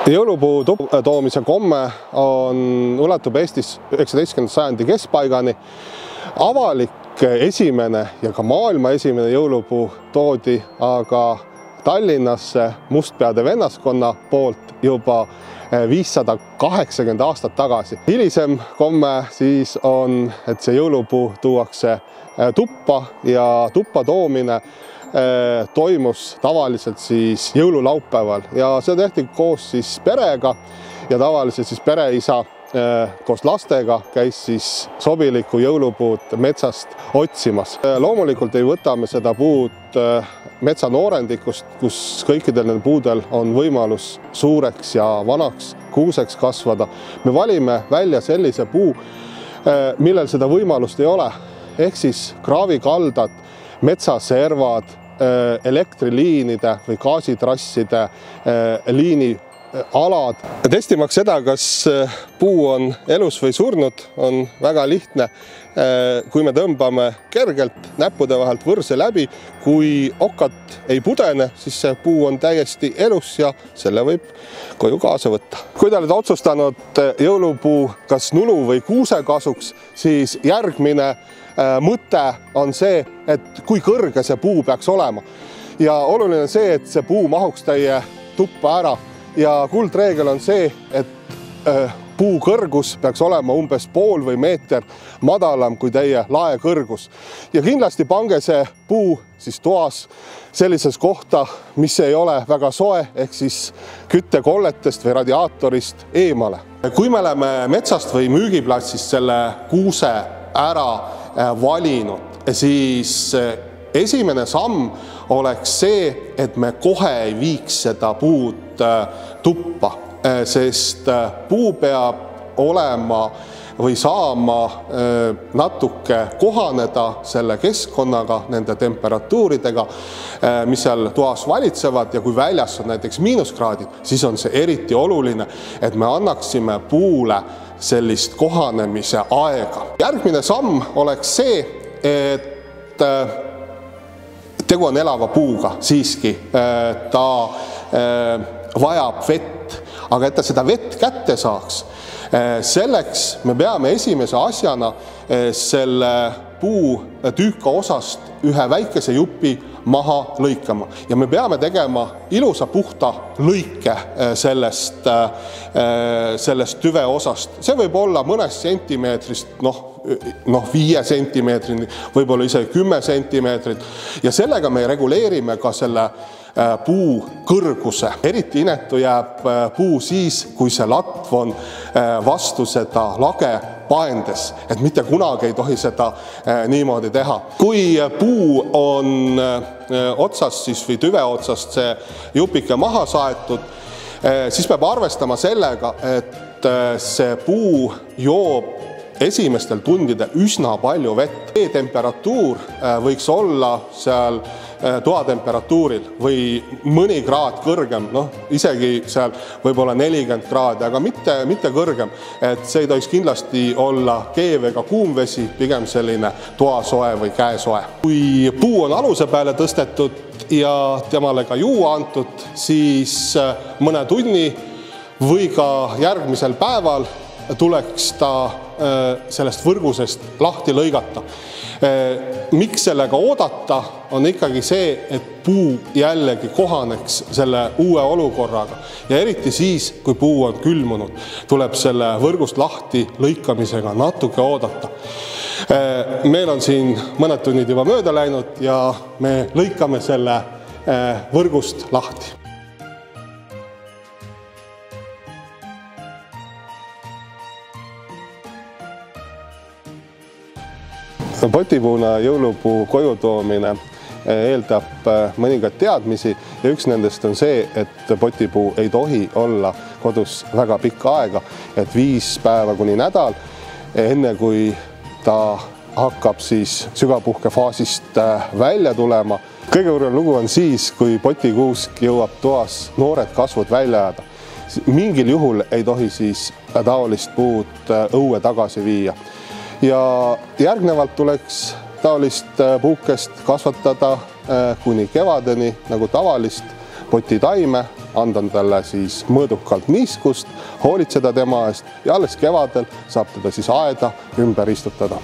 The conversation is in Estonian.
Jõulupuu toomise komme ulatub Eestis 19. sajandi keskpaigani. Avalik esimene ja ka maailma esimene jõulupuu toodi aga Tallinnasse Mustpeade vennaskonna poolt juba 580 aastat tagasi. Hilisem komme siis on, et see jõulupuu tuuakse tuppa ja tuppa toomine toimus tavaliselt siis jõululaupäeval ja see tehti koos siis perega ja tavaliselt siis pereisa koos lastega käis siis sobilikku jõulupuud metsast otsimas. Loomulikult ei võta me seda puud metsanoorendikust, kus kõikidel nendel puudel on võimalus suureks ja vanaks kuuseks kasvada. Me valime välja sellise puu, millel seda võimalust ei ole, ehk siis kraavikaldad, metsaservad, elektriliinide või gaasitrasside liinialad. Testimaks seda, kas puu on elus või surnud, on väga lihtne. Kui me tõmbame kergelt näppude vahelt võrse läbi, kui okkat ei pudene, siis see puu on täiesti elus ja selle võib koju kaasa võtta. Kui te olete otsustanud jõulupuu kas nulu või kuuse kasuks, siis järgmine mõte on see, et kui kõrge see puu peaks olema. Ja oluline on see, et see puu mahuks teie tuppa ära. Ja kuldreegel on see, et puu kõrgus peaks olema umbes pool või meeter madalam kui teie lae kõrgus. Ja kindlasti pange see puu siis toas sellises kohta, mis ei ole väga soe, ehk siis küttekolletest või radiaatorist eemale. Kui me oleme metsast või müügiplatsist selle kuuse ära valinud, siis esimene samm oleks see, et me kohe ei viiks seda puud tuppa, sest puu peab olema või saama natuke kohaneda selle keskkonnaga, nende temperatuuridega, mis seal toas valitsevad ja kui väljas on näiteks miinuskraadid, siis on see eriti oluline, et me annaksime puule sellist kohanemise aega. Järgmine samm oleks see, et tegu on elava puuga siiski. Ta vajab vett, aga et ta seda vett kätte saaks, selleks me peame esimese asjana selle puu tüüka osast ühe väikese jupi maha lõikama ja me peame tegema ilusa puhta lõike sellest tüve osast. See võib olla mõnest sentimeetrist, 5 sentimeetrini, võib-olla isegi 10 sentimeetrit ja sellega me reguleerime ka selle puu kõrguse. Eriti inetu jääb puu siis, kui see latv on vastu seda lage paendes, et mitte kunagi ei tohi seda niimoodi teha. Kui puu on otsast siis või tüve otsast see jupike maha saetud, siis peab arvestama sellega, et see puu joob esimestel tundidel üsna palju vett. Temperatuur võiks olla seal toatemperatuuril või mõni kraad kõrgem, isegi seal võib-olla 40 kraadi, aga mitte kõrgem. Et see ei tohiks kindlasti olla keev ega kuum vesi, pigem selline toasoe või käesoe. Kui puu on aluse peale tõstetud ja temale ka juua antud, siis mõne tunni või ka järgmisel päeval tuleks ta sellest võrgusest lahti lõigata. Miks sellega oodata, on ikkagi see, et puu jällegi kohaneks selle uue olukorraga. Ja eriti siis, kui puu on külmunud, tuleb selle võrgust lahti lõikamisega natuke oodata. Meil on siin mõned tunnid juba mööda läinud ja me lõikame selle võrgust lahti. Potipuuna jõulupuu koju toomine eeldab mõningaid teadmisi ja üks nendest on see, et potipuu ei tohi olla kodus väga pikka aega, et 5 päeva kuni nädal, enne kui ta hakkab siis sügavpuhkefaasist välja tulema. Kõige hullem lugu on siis, kui potikuusk jõuab toas noored kasvud välja ajada. Mingil juhul ei tohi siis taolist puud õue tagasi viia. Ja järgnevalt tuleks taolist puukest kasvatada kuni kevadeni nagu tavalist potitaime anda talle siis mõõdukalt niiskust, hoolitseda tema eest ja alles kevadel saab teda siis aeda ümber istutada.